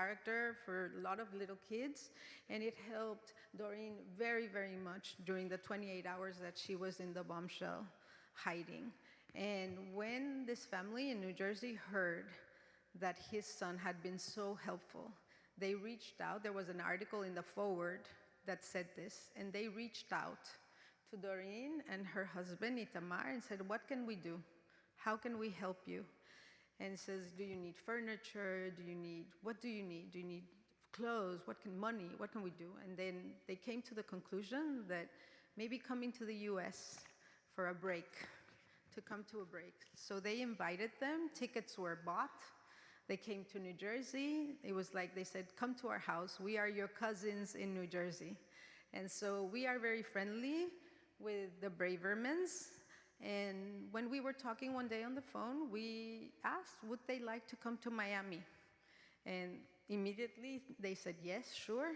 character for a lot of little kids, and it helped Doreen very, very much during the 28 hours that she was in the bombshell hiding. And when this family in New Jersey heard that his son had been so helpful, they reached out. There was an article in the forward that said this, and they reached out to Doreen and her husband, Itamar, and said, what can we do? How can we help you? And says, do you need furniture? What do you need? Do you need clothes? Money? What can we do? And then they came to the conclusion that maybe coming to the US for a break, to come to a break. So they invited them, tickets were bought. They came to New Jersey. It was like they said, come to our house. We are your cousins in New Jersey. And so we are very friendly with the Bravermans. And when we were talking one day on the phone, we asked, would they like to come to Miami? And immediately they said, yes, sure.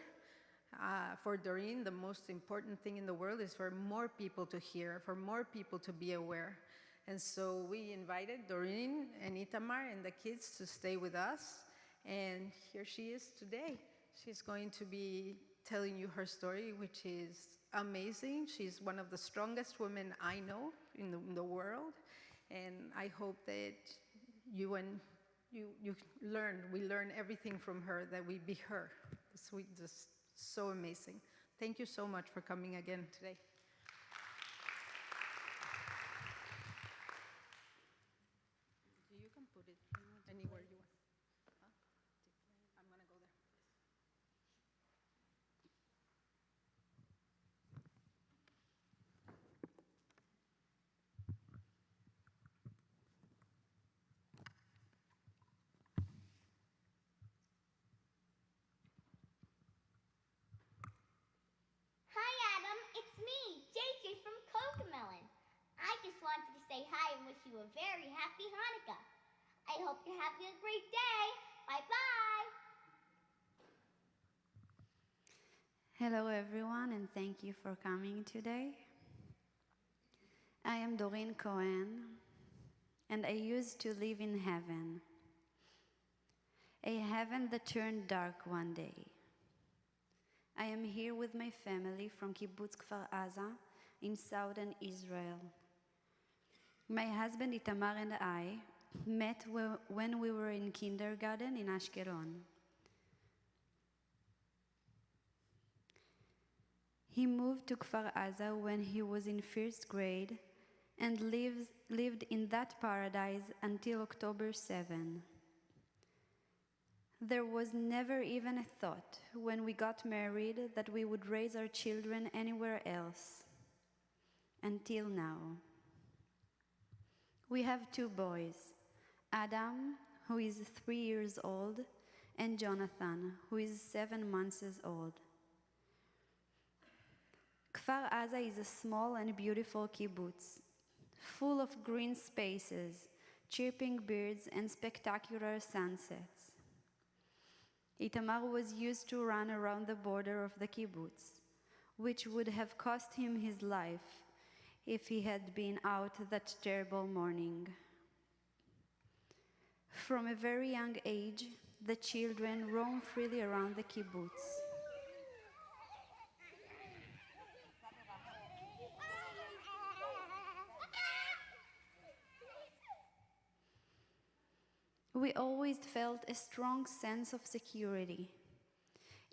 For Doreen, the most important thing in the world is for more people to hear, for more people to be aware. And so we invited Doreen and Itamar and the kids to stay with us. And here she is today. She's going to be telling you her story, which is amazing. She's one of the strongest women I know in the world. And I hope that we learn everything from her, that we be her. It's just so amazing. Thank you so much for coming again today. You can put it anywhere you want. Huh? I'm going to go there. Hi, Adam. It's me, JJ from Cocomelon. I just wanted to say hi and wish you a very happy Hanukkah. I hope you're having a great day. Bye-bye. Hello, everyone, and thank you for coming today. I am Doreen Cohen, and I used to live in heaven, a heaven that turned dark one day. I am here with my family from Kibbutz Kfar Aza in southern Israel. My husband Itamar and I met when we were in kindergarten in Ashkelon. He moved to Kfar Aza when he was in first grade and lived in that paradise until October 7. There was never even a thought when we got married that we would raise our children anywhere else, until now. We have 2 boys, Adam, who is 3 years old, and Jonathan, who is 7 months old. Kfar Aza is a small and beautiful kibbutz, full of green spaces, chirping birds, and spectacular sunsets. Itamar was used to run around the border of the kibbutz, which would have cost him his life if he had been out that terrible morning. From a very young age, the children roam freely around the kibbutz. We always felt a strong sense of security,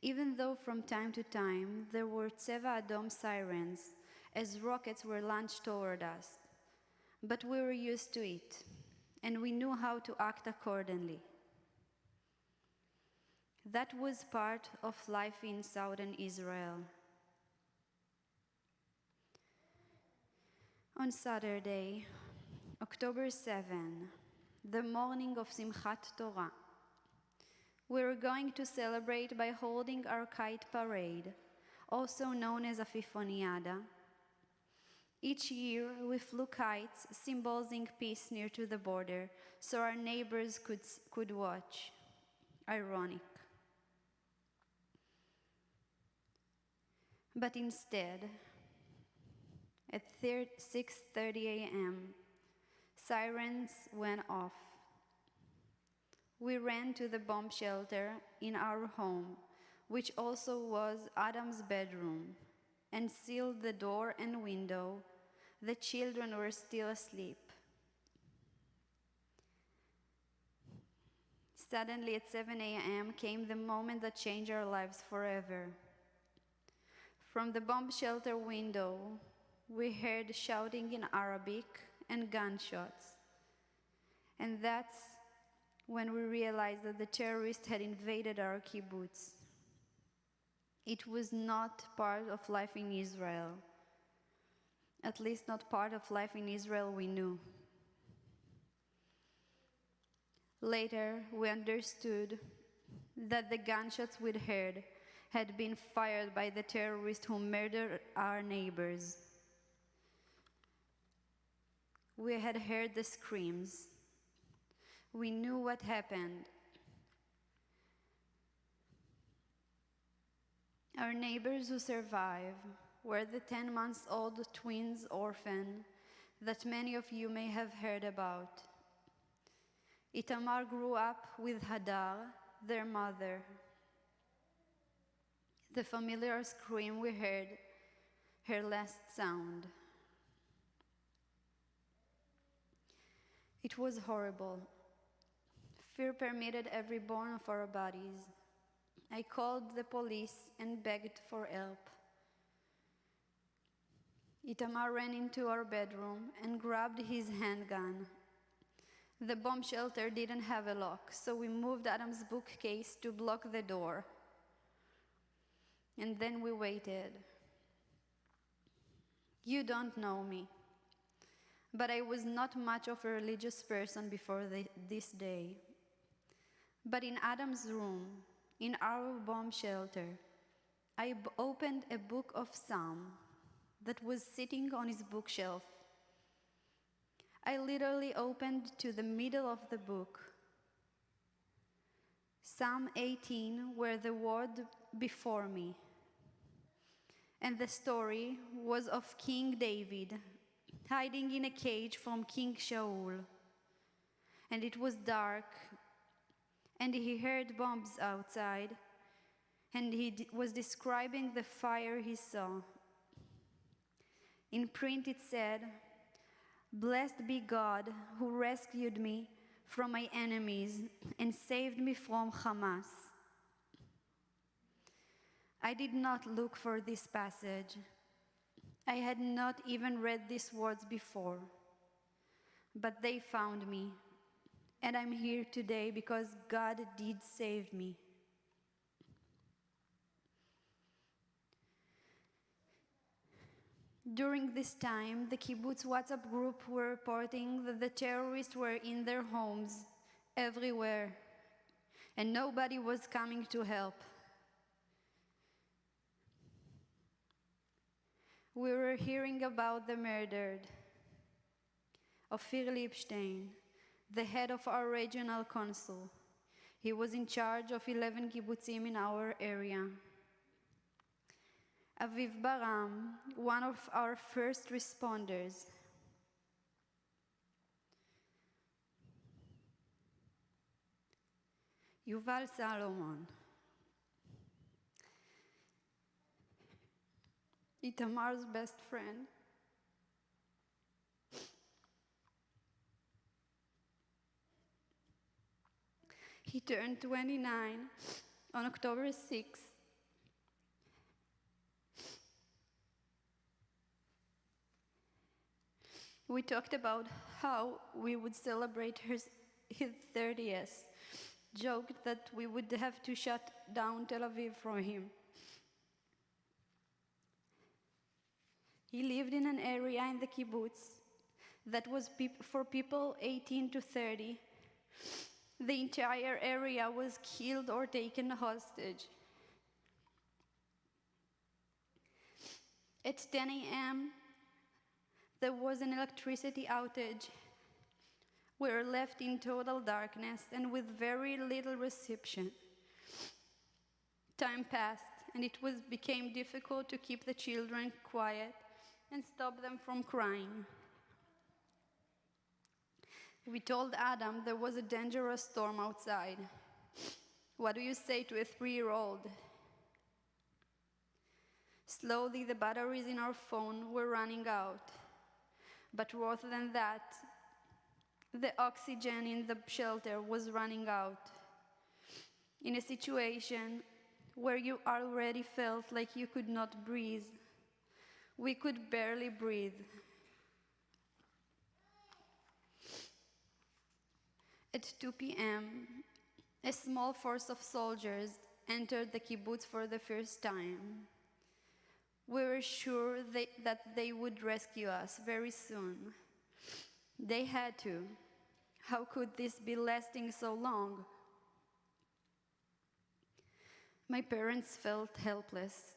even though from time to time there were Tzeva Adom sirens as rockets were launched toward us. But we were used to it, and we knew how to act accordingly. That was part of life in southern Israel. On Saturday, October 7, the morning of Simchat Torah, we were going to celebrate by holding our kite parade, also known as Afifoniada. Each year, we flew kites symbolizing peace near to the border, so our neighbors could watch. Ironic. But instead, at 6:30 a.m., sirens went off. We ran to the bomb shelter in our home, which also was Adam's bedroom, and sealed the door and window. The children were still asleep. Suddenly at 7 a.m. came the moment that changed our lives forever. From the bomb shelter window, we heard shouting in Arabic and gunshots. And that's when we realized that the terrorists had invaded our kibbutz. It was not part of life in Israel. At least not part of life in Israel we knew. Later, we understood that the gunshots we'd heard had been fired by the terrorists who murdered our neighbors. We had heard the screams. We knew what happened. Our neighbors who survived were the 10-month-old twins orphan that many of you may have heard about. Itamar grew up with Hadar, their mother. The familiar scream we heard, her last sound. It was horrible. Fear permeated every bone of our bodies. I called the police and begged for help. Itamar ran into our bedroom and grabbed his handgun. The bomb shelter didn't have a lock, so we moved Adam's bookcase to block the door. And then we waited. You don't know me, but I was not much of a religious person before this day. But in Adam's room, in our bomb shelter, I opened a book of Psalm that was sitting on his bookshelf. I literally opened to the middle of the book. Psalm 18 were the word before me. And the story was of King David hiding in a cage from King Shaul. And it was dark, and he heard bombs outside, and he was describing the fire he saw. In print it said, "Blessed be God who rescued me from my enemies and saved me from Hamas." I did not look for this passage. I had not even read these words before. But they found me, and I'm here today because God did save me. During this time, the kibbutz WhatsApp group were reporting that the terrorists were in their homes everywhere, and nobody was coming to help. We were hearing about the murder of Ophir Lipstein, the head of our regional council. He was in charge of 11 kibbutzim in our area. Aviv Baram, one of our first responders. Yuval Salomon. Itamar's best friend. He turned 29 on October 6th. We talked about how we would celebrate his 30th, joked that we would have to shut down Tel Aviv for him. He lived in an area in the kibbutz that was for people 18 to 30. The entire area was killed or taken hostage. At 10 a.m., there was an electricity outage. We were left in total darkness and with very little reception. Time passed, and it became difficult to keep the children quiet and stop them from crying. We told Adam there was a dangerous storm outside. What do you say to a 3-year-old? Slowly, the batteries in our phone were running out. But worse than that, the oxygen in the shelter was running out. In a situation where you already felt like you could not breathe, we could barely breathe. At 2 p.m., a small force of soldiers entered the kibbutz for the first time. We were sure that they would rescue us very soon. They had to. How could this be lasting so long? My parents felt helpless.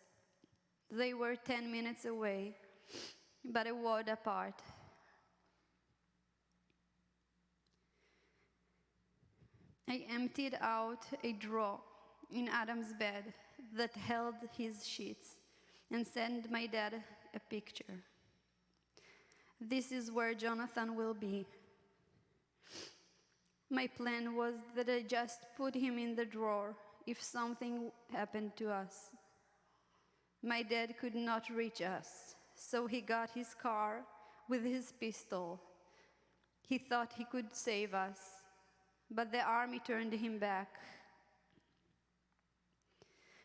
They were 10 minutes away, but a ward apart. I emptied out a drawer in Adam's bed that held his sheets and sent my dad a picture. This is where Jonathan will be. My plan was that I just put him in the drawer if something happened to us. My dad could not reach us, so he got his car with his pistol. He thought he could save us, but the army turned him back.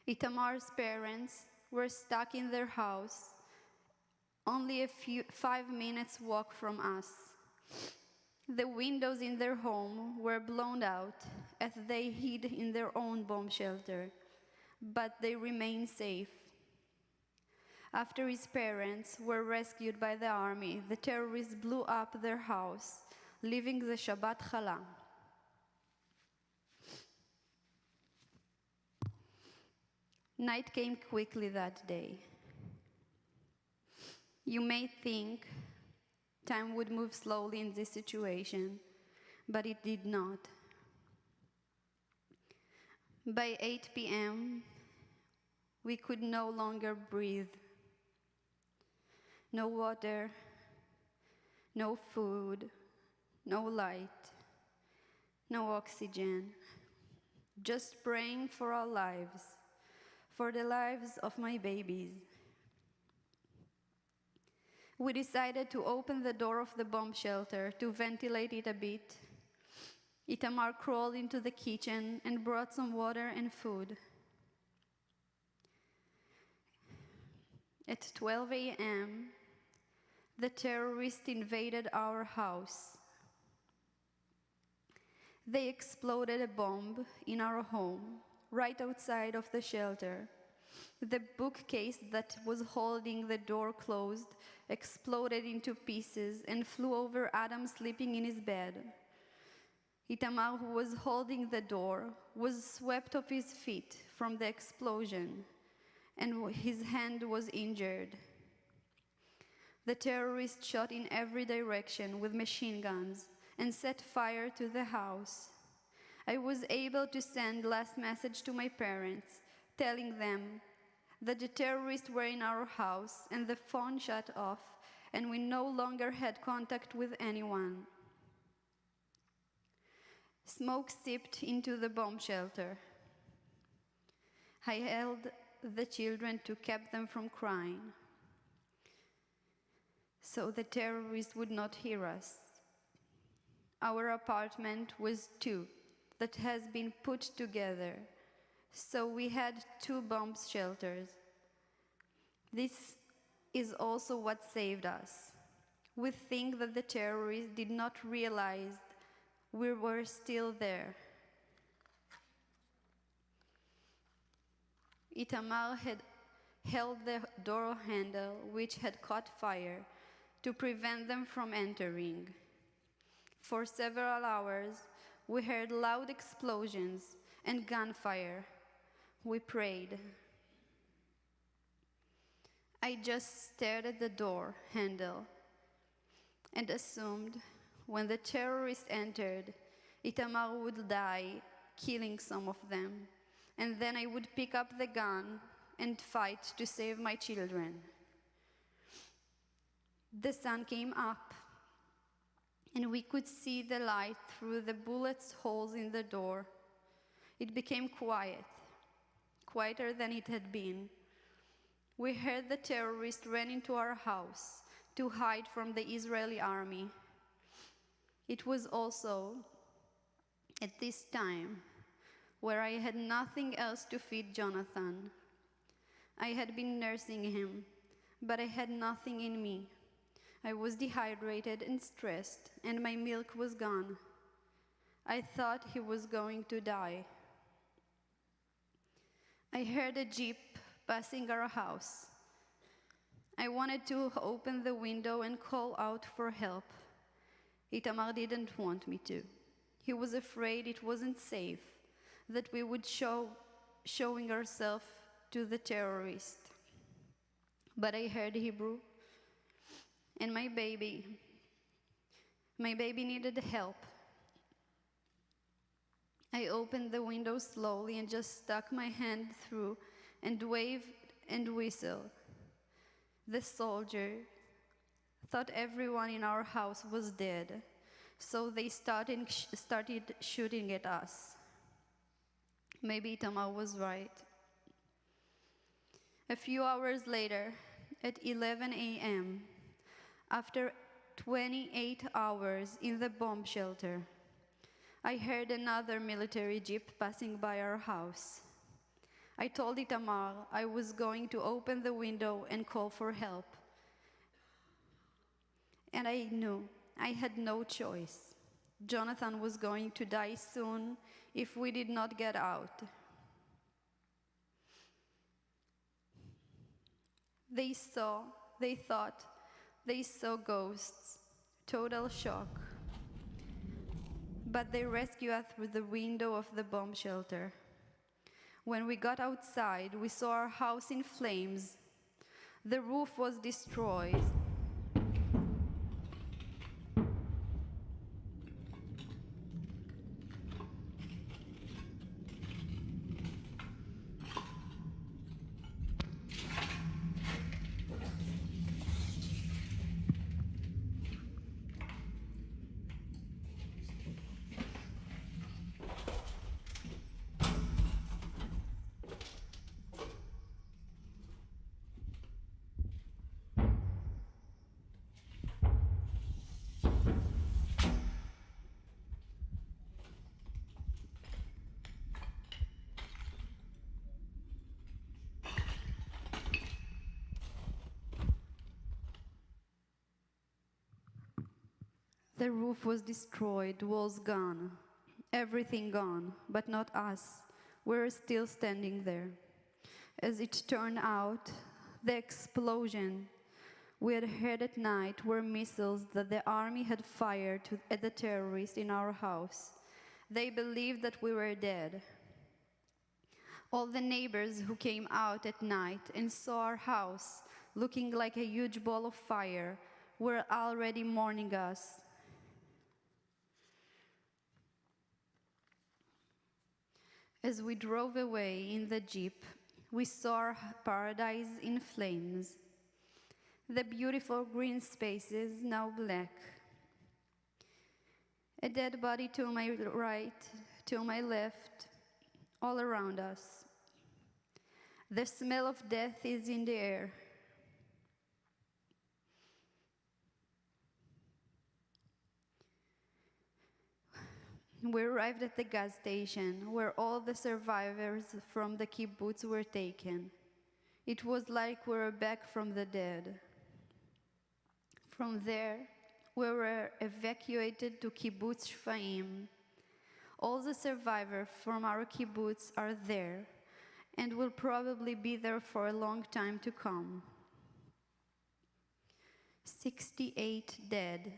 Itamar's parents were stuck in their house, only 5 minutes walk from us. The windows in their home were blown out as they hid in their own bomb shelter, but they remained safe. After his parents were rescued by the army, the terrorists blew up their house, leaving the Shabbat Chala. Night came quickly that day. You may think time would move slowly in this situation, but it did not. By 8 p.m., we could no longer breathe. No water, no food, no light, no oxygen. Just praying for our lives, for the lives of my babies. We decided to open the door of the bomb shelter to ventilate it a bit. Itamar crawled into the kitchen and brought some water and food. At 12 a.m., the terrorists invaded our house. They exploded a bomb in our home, right outside of the shelter. The bookcase that was holding the door closed exploded into pieces and flew over Adam sleeping in his bed. Itamar, who was holding the door, was swept off his feet from the explosion, and his hand was injured. The terrorists shot in every direction with machine guns and set fire to the house. I was able to send last message to my parents, telling them that the terrorists were in our house and the phone shut off and we no longer had contact with anyone. Smoke seeped into the bomb shelter. I held the children to keep them from crying, so the terrorists would not hear us. Our apartment was 2 that has been put together, so we had 2 bomb shelters. This is also what saved us. We think that the terrorists did not realize we were still there. Itamar had held the door handle, which had caught fire, to prevent them from entering. For several hours, we heard loud explosions and gunfire. We prayed. I just stared at the door handle and assumed when the terrorists entered, Itamar would die, killing some of them, and then I would pick up the gun and fight to save my children. The sun came up. and we could see the light through the bullets' holes in the door. It became quiet, quieter than it had been. We heard the terrorists ran into our house to hide from the Israeli army. It was also at this time where I had nothing else to feed Jonathan. I had been nursing him, but I had nothing in me. I was dehydrated and stressed, and my milk was gone. I thought he was going to die. I heard a jeep passing our house. I wanted to open the window and call out for help. Itamar didn't want me to. He was afraid it wasn't safe, that we would showing ourselves to the terrorist. But I heard Hebrew, and my baby needed help. I opened the window slowly and just stuck my hand through and waved and whistled. The soldier thought everyone in our house was dead, so they started shooting at us. Maybe Itamar was right. A few hours later, at 11 a.m., after 28 hours in the bomb shelter, I heard another military jeep passing by our house. I told Itamar I was going to open the window and call for help. And I knew I had no choice. Jonathan was going to die soon if we did not get out. They thought they saw ghosts. Total shock. But they rescued us through the window of the bomb shelter. When we got outside, we saw our house in flames. The roof was destroyed. The roof was destroyed, walls gone, everything gone, but not us. We were still standing there. As it turned out, the explosion we had heard at night were missiles that the army had fired at the terrorists in our house. They believed that we were dead. All the neighbors who came out at night and saw our house looking like a huge ball of fire were already mourning us. As we drove away in the jeep, we saw our paradise in flames. The beautiful green spaces now black. A dead body to my right, to my left, all around us. The smell of death is in the air. We arrived at the gas station where all the survivors from the kibbutz were taken. It was like we were back from the dead. From there, we were evacuated to kibbutz Shfaim. All the survivors from our kibbutz are there and will probably be there for a long time to come. 68 dead,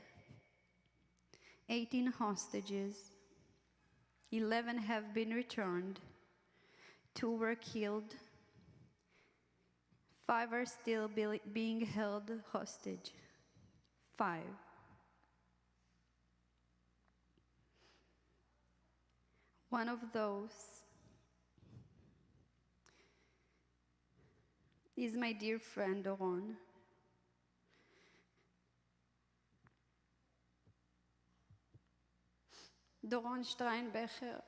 18 hostages. 11 have been returned, 2 were killed, 5 are still being held hostage. 5. One of those is my dear friend Doron. Doron Steinbecher.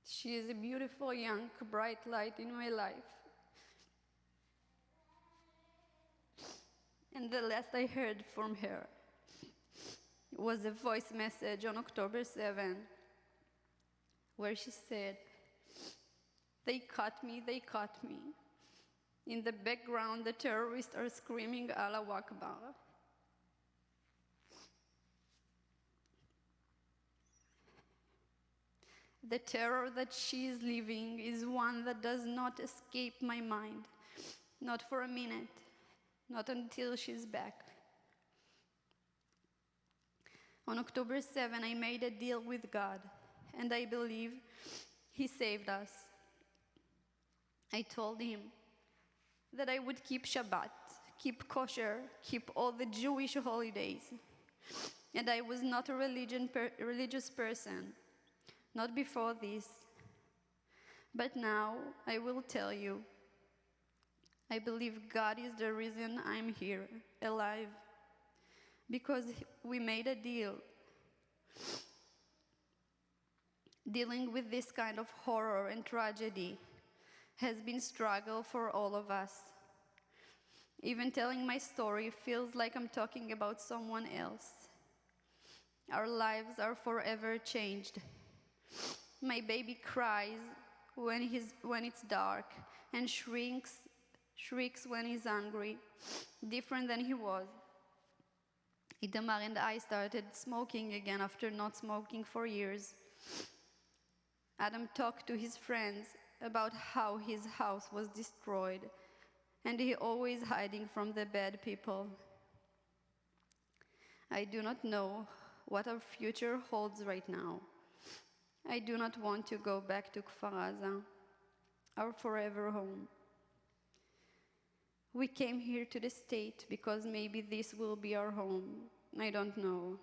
She is a beautiful, young, bright light in my life. And the last I heard from her was a voice message on October 7, where she said, "They caught me, they caught me." In the background, the terrorists are screaming Allahu Akbar. The terror that she is living is one that does not escape my mind, not for a minute, not until she's back. On October 7, I made a deal with God, and I believe He saved us. I told Him that I would keep Shabbat, keep kosher, keep all the Jewish holidays, and I was not a religious person. Not before this. But now I will tell you, I believe God is the reason I'm here, alive. Because we made a deal. Dealing with this kind of horror and tragedy has been struggle for all of us. Even telling my story feels like I'm talking about someone else. Our lives are forever changed. My baby cries when it's dark and shrieks when he's hungry, different than he was. Itamar and I started smoking again after not smoking for years. Adam talked to his friends about how his house was destroyed and he always hiding from the bad people. I do not know what our future holds right now. I do not want to go back to Kfar Aza, our forever home. We came here to the state because maybe this will be our home. I don't know.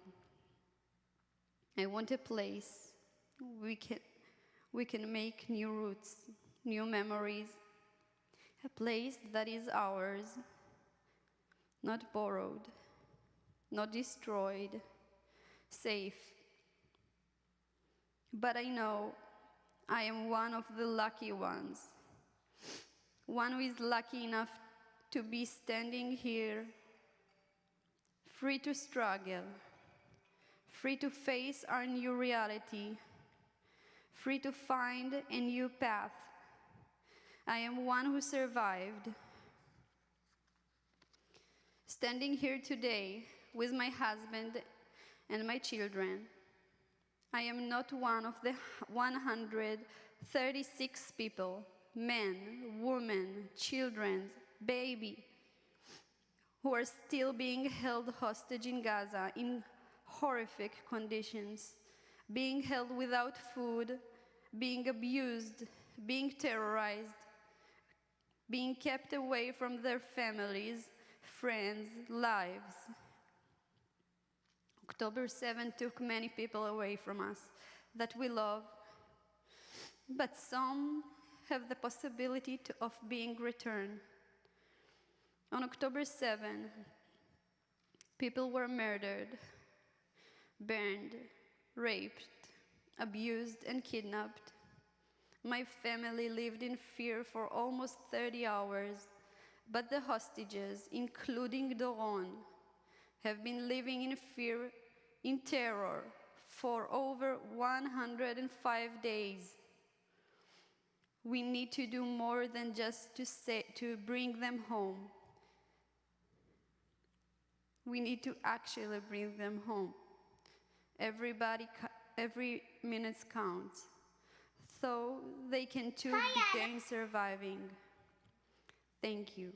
I want a place we can make new roots, new memories, a place that is ours, not borrowed, not destroyed, safe. But I know I am one of the lucky ones, one who is lucky enough to be standing here, free to struggle, free to face our new reality, free to find a new path. I am one who survived. Standing here today with my husband and my children, I am not one of the 136 people, men, women, children, baby, who are still being held hostage in Gaza in horrific conditions, being held without food, being abused, being terrorized, being kept away from their families, friends, lives. October 7 took many people away from us that we love, but some have the possibility of being returned. On October 7, people were murdered, burned, raped, abused, and kidnapped. My family lived in fear for almost 30 hours, but the hostages, including Doron, have been living in fear, in terror, for over 105 days. We need to do more than just to bring them home. We need to actually bring them home. Every minute counts, so they can too begin surviving. Thank you.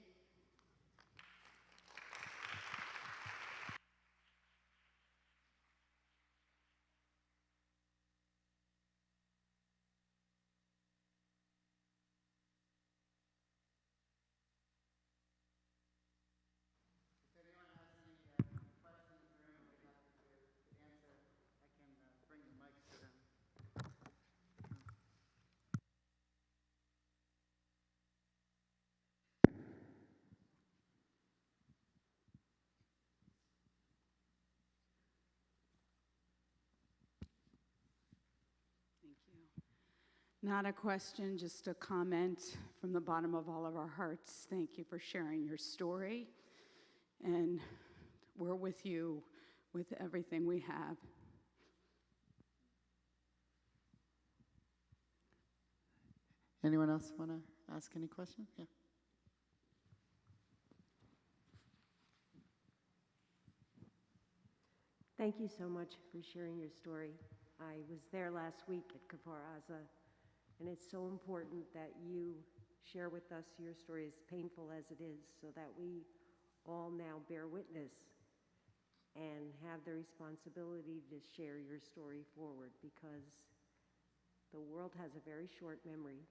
Thank you. Not a question, just a comment from the bottom of all of our hearts. Thank you for sharing your story. And we're with you with everything we have. Anyone else want to ask any questions? Yeah. Thank you so much for sharing your story. I was there last week at Kfar Aza, and it's so important that you share with us your story, as painful as it is, so that we all now bear witness and have the responsibility to share your story forward, because the world has a very short memory,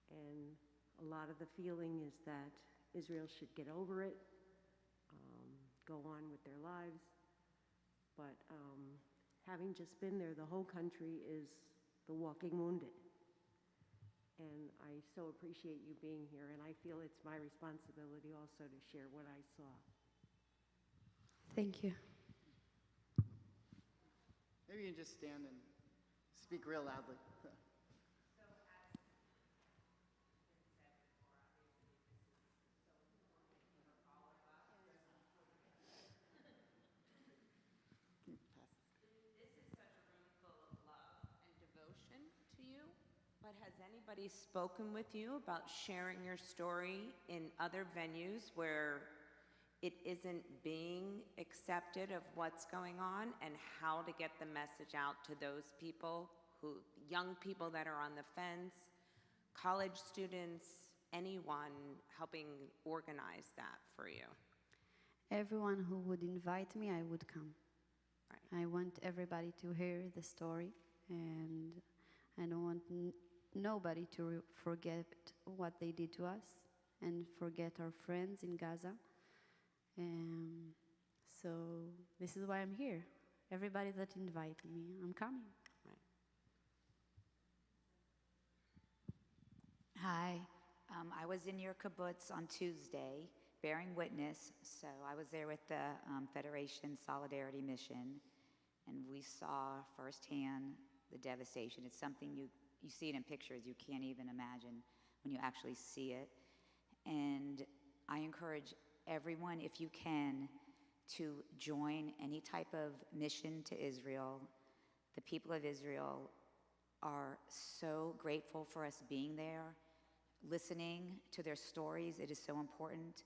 and a lot of the feeling is that Israel should get over it, go on with their lives. But having just been there, the whole country is the walking wounded. And I so appreciate you being here, and I feel it's my responsibility also to share what I saw. Thank you. Maybe you can just stand and speak real loudly. To you, but has anybody spoken with you about sharing your story in other venues where it isn't being accepted of what's going on, and how to get the message out to those people, young people that are on the fence, college students, anyone helping organize that for you? Everyone who would invite me, I would come. Right. I want everybody to hear the story, and I don't want nobody to forget what they did to us and forget our friends in Gaza. So this is why I'm here. Everybody that invited me, I'm coming. Right. Hi, I was in your kibbutz on Tuesday, bearing witness. So I was there with the Federation Solidarity Mission, and we saw firsthand the devastation. It's something you see it in pictures, you can't even imagine when you actually see it. And I encourage everyone, if you can, to join any type of mission to Israel. The people of Israel are so grateful for us being there, listening to their stories. It is so important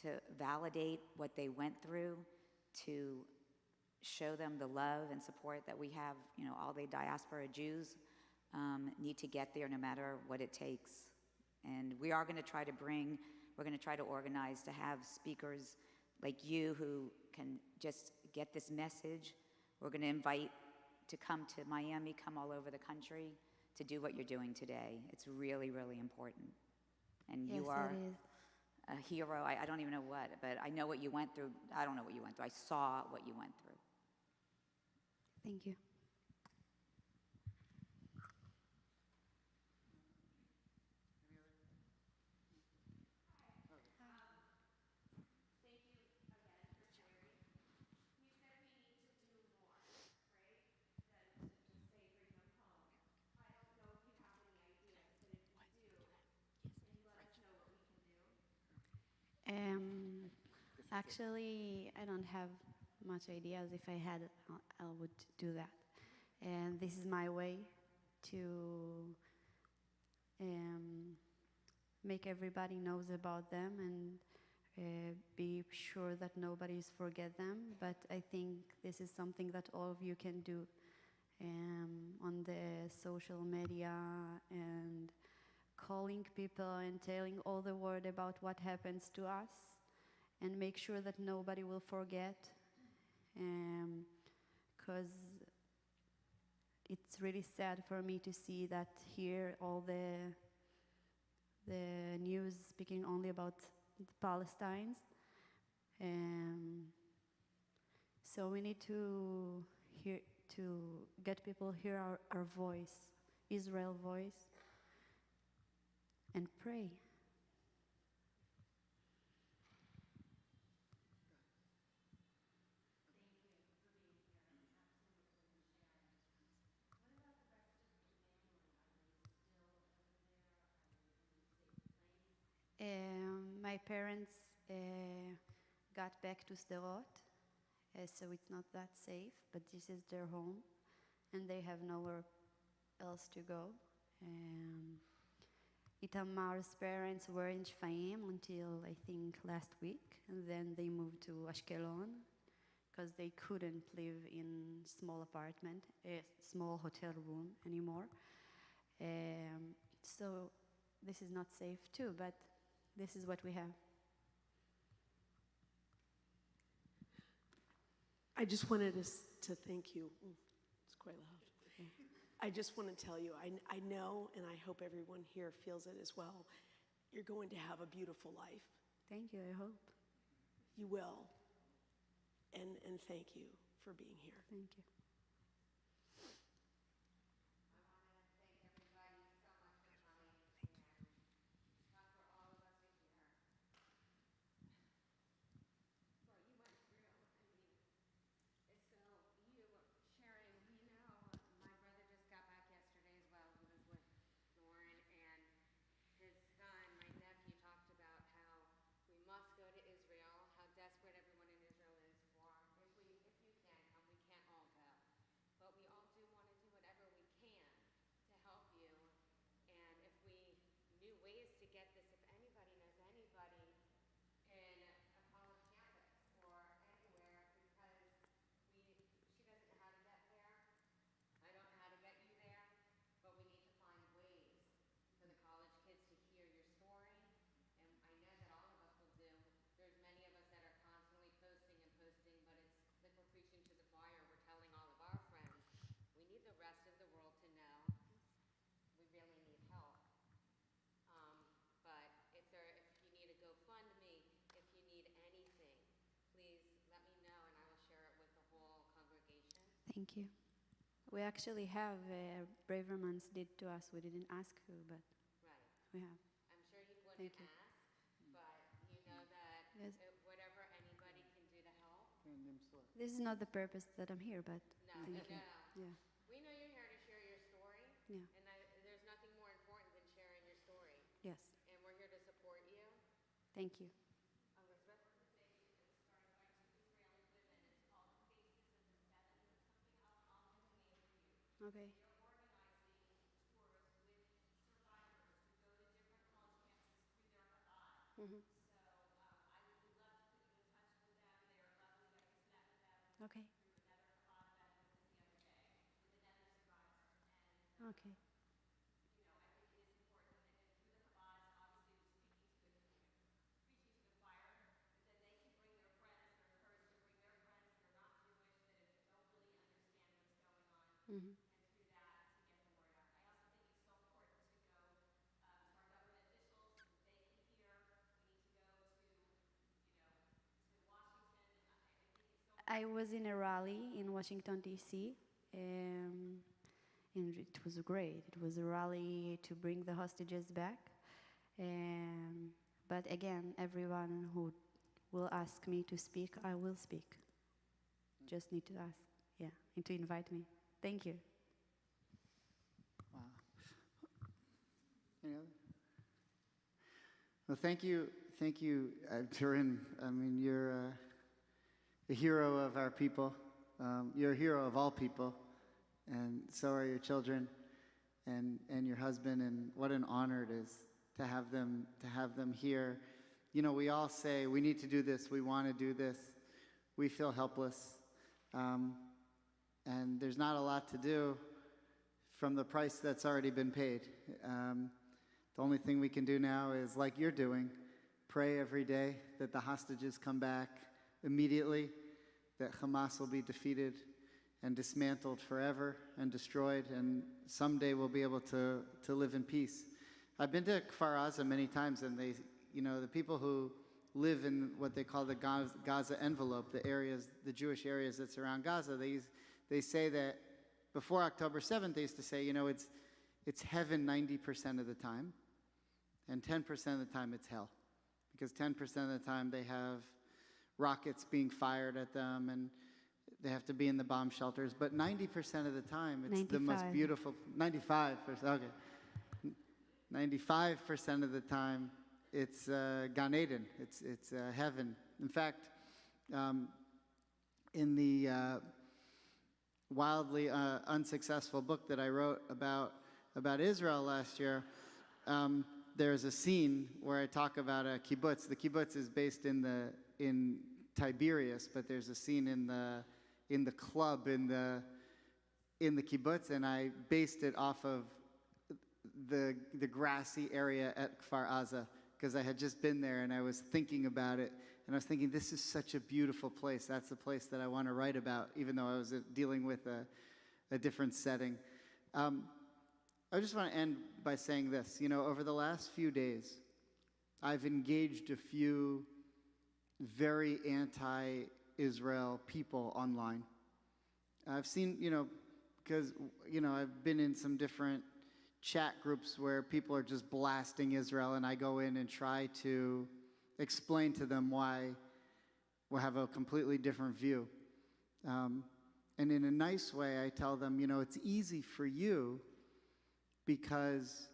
to validate what they went through, to show them the love and support that we have. You know, all the diaspora Jews need to get there no matter what it takes. And we are going to try to organize to have speakers like you who can just get this message. We're going to invite to come to Miami, come all over the country to do what you're doing today. It's really, really important. And Yes, you are it is. a hero. I don't even know what, but I know what you went through. I don't know what you went through. I saw what you went through. Thank you. Actually, I don't have much ideas. If I had, I would do that. And this is my way to make everybody knows about them and be sure that nobody's forget them. But I think this is something that all of you can do on the social media and calling people and telling all the world about what happens to us, and make sure that nobody will forget, because it's really sad for me to see that here all the news speaking only about the Palestinians. So we need to get people hear our voice, Israel voice, and pray. My parents got back to Sderot, so it's not that safe, but this is their home, and they have nowhere else to go. Itamar's parents were in Shfaim until, I think, last week, and then they moved to Ashkelon because they couldn't live in small apartment, a small hotel room anymore. So this is not safe too, but this is what we have. I just wanted to thank you. It's quite loud. I just want to tell you, I know, and I hope everyone here feels it as well, you're going to have a beautiful life. Thank you, I hope. You will. And thank you for being here. Thank you. Thank you. We actually have Bravermans did to us. We didn't ask who, but we have. I'm sure you wouldn't Thank you. ask, but you know that Yes. whatever anybody can do to help. This is not the purpose that I'm here, but No, thank no, you. no. Yeah. We know you're here to share your story, Yeah. and there's nothing more important than sharing your story. Yes. And we're here to support you. Thank you. Elizabeth? Okay. Mm-hmm. Okay. Okay. Mm-hmm. I was in a rally in Washington, D.C., and it was great. It was a rally to bring the hostages back. But again, everyone who will ask me to speak, I will speak. Just need to ask, yeah, and to invite me. Thank you. Wow. Any other? Well, thank you, Turin. I mean, you're a hero of our people. You're a hero of all people, and so are your children, and your husband. And what an honor it is to have them here. You know, we all say we need to do this. We want to do this. We feel helpless, and there's not a lot to do from the price that's already been paid. The only thing we can do now is, like you're doing, pray every day that the hostages come back immediately, that Hamas will be defeated and dismantled forever and destroyed, and someday we'll be able to live in peace. I've been to Kfar Aza many times, and they, you know, the people who live in what they call the Gaza envelope, the areas, the Jewish areas that surround Gaza, they say that before October 7th, they used to say, you know, it's heaven 90% of the time, and 10% of the time it's hell. Because 10% of the time they have rockets being fired at them, and they have to be in the bomb shelters. But 90% of the time, it's 95. the most beautiful. 95%, okay. 95% of the time, It's Gan Eden. It's heaven. In fact, in the wildly unsuccessful book that I wrote about Israel last year, there's a scene where I talk about a kibbutz. The kibbutz is based in Tiberias, but there's a scene in the club in the kibbutz, and I based it off of the grassy area at Kfar Aza, because I had just been there and I was thinking about it, and I was thinking, this is such a beautiful place. That's the place that I want to write about, even though I was dealing with a different setting. I just want to end by saying this. You know, over the last few days, I've engaged a few very anti-Israel people online. I've seen, because, I've been in some different chat groups where people are just blasting Israel, and I go in and try to explain to them why we have a completely different view. And in a nice way, I tell them, it's easy for you because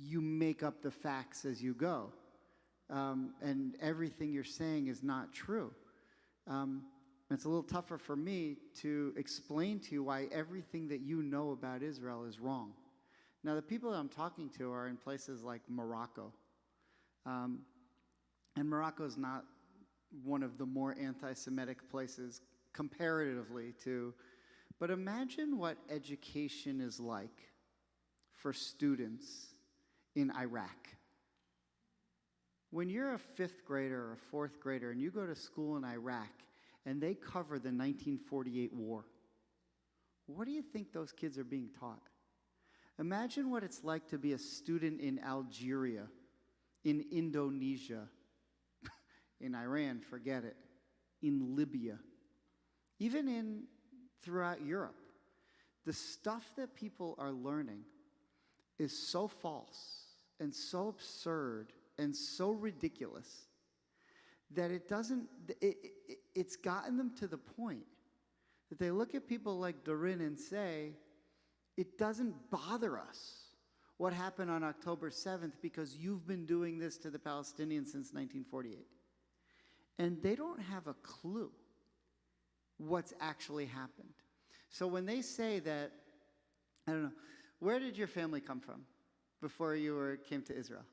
you make up the facts as you go. And everything you're saying is not true. It's a little tougher for me to explain to you why everything that you know about Israel is wrong. Now, the people that I'm talking to are in places like Morocco. And Morocco is not one of the more anti-Semitic places comparatively to, but imagine what education is like for students in Iraq. When you're a 5th grader or a 4th grader and you go to school in Iraq and they cover the 1948 war, what do you think those kids are being taught? Imagine what it's like to be a student in Algeria, in Indonesia, in Iran, forget it, in Libya, even throughout Europe. The stuff that people are learning is so false and so absurd and so ridiculous that it's gotten them to the point that they look at people like Dorin and say, it doesn't bother us what happened on October 7th because you've been doing this to the Palestinians since 1948. And they don't have a clue what's actually happened. So when they say that, I don't know, where did your family come from before you came to Israel?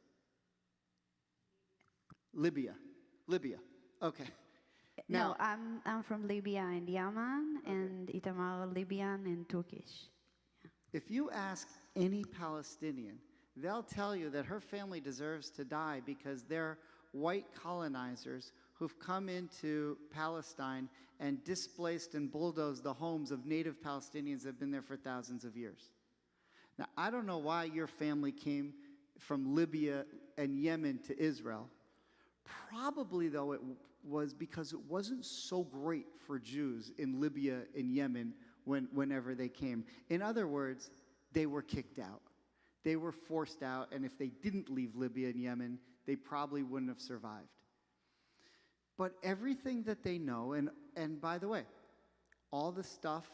Libya. Okay. No, I'm from Libya and Yemen, and Itamar Libyan and Turkish. If you ask any Palestinian, they'll tell you that her family deserves to die because they're white colonizers who've come into Palestine and displaced and bulldozed the homes of native Palestinians that have been there for thousands of years. Now, I don't know why your family came from Libya and Yemen to Israel. Probably, though, it was because it wasn't so great for Jews in Libya and Yemen whenever they came. In other words, they were kicked out. They were forced out, and if they didn't leave Libya and Yemen, they probably wouldn't have survived. But everything that they know, and by the way, all the stuff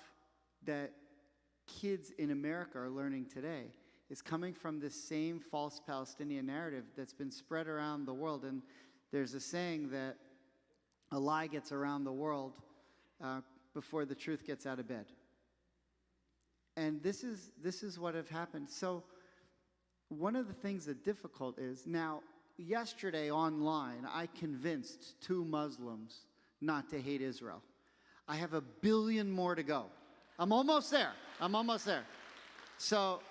that kids in America are learning today is coming from this same false Palestinian narrative that's been spread around the world. And there's a saying that a lie gets around the world before the truth gets out of bed. And this is what have happened. So one of the things that's difficult is, now, yesterday online, I convinced 2 Muslims not to hate Israel. I have 1 billion more to go. I'm almost there. So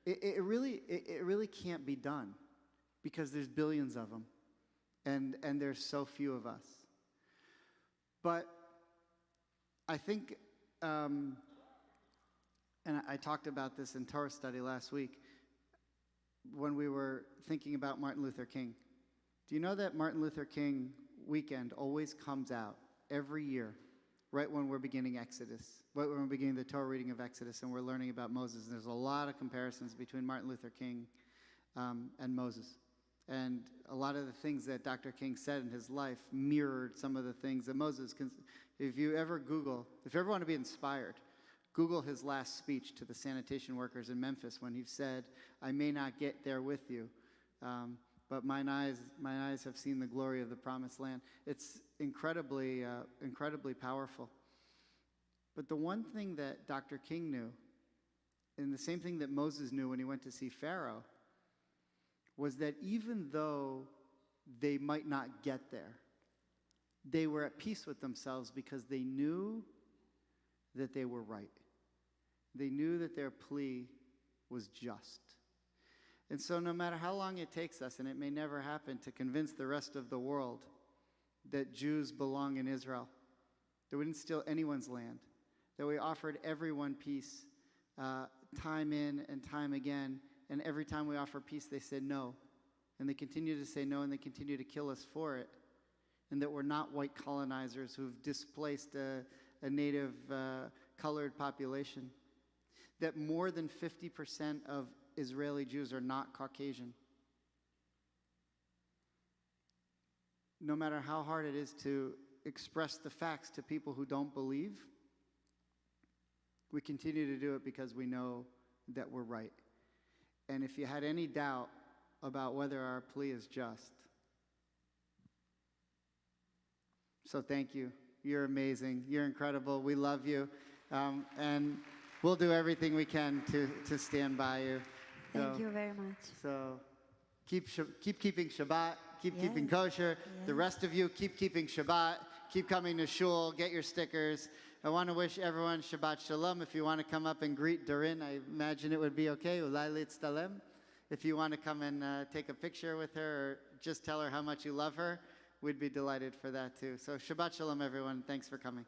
it really can't be done because there's billions of them, and there's so few of us. But I think, and I talked about this in Torah study last week when we were thinking about Martin Luther King. Do you know that Martin Luther King weekend always comes out every year right when we're beginning Exodus, right when we're beginning the Torah reading of Exodus and we're learning about Moses? And there's a lot of comparisons between Martin Luther King and Moses. And a lot of the things that Dr. King said in his life mirrored some of the things that Moses. If you ever want to be inspired, Google his last speech to the sanitation workers in Memphis when he said, "I may not get there with you, but mine eyes have seen the glory of the promised land. It's incredibly powerful. But the one thing that Dr. King knew, and the same thing that Moses knew when he went to see Pharaoh, was that even though they might not get there, they were at peace with themselves because they knew that they were right. They knew that their plea was just. And so no matter how long it takes us, and it may never happen, to convince the rest of the world that Jews belong in Israel, that we didn't steal anyone's land, that we offered everyone peace time in and time again, and every time we offer peace, they said no. And they continue to say no, and they continue to kill us for it. And that we're not white colonizers who've displaced a native colored population. That more than 50% of Israeli Jews are not Caucasian. No matter how hard it is to express the facts to people who don't believe, we continue to do it because we know that we're right. And if you had any doubt about whether our plea is just, so thank you. You're amazing. You're incredible. We love you. And we'll do everything we can to stand by you. Thank you very much. So keep keeping Shabbat. Keep keeping kosher. The rest of you, keep keeping Shabbat. Keep coming to shul. Get your stickers. I want to wish everyone Shabbat Shalom. If you want to come up and greet Dorin, I imagine it would be okay. Ulai litztalem. If you want to come and take a picture with her or just tell her how much you love her, we'd be delighted for that too. So Shabbat Shalom, everyone. Thanks for coming.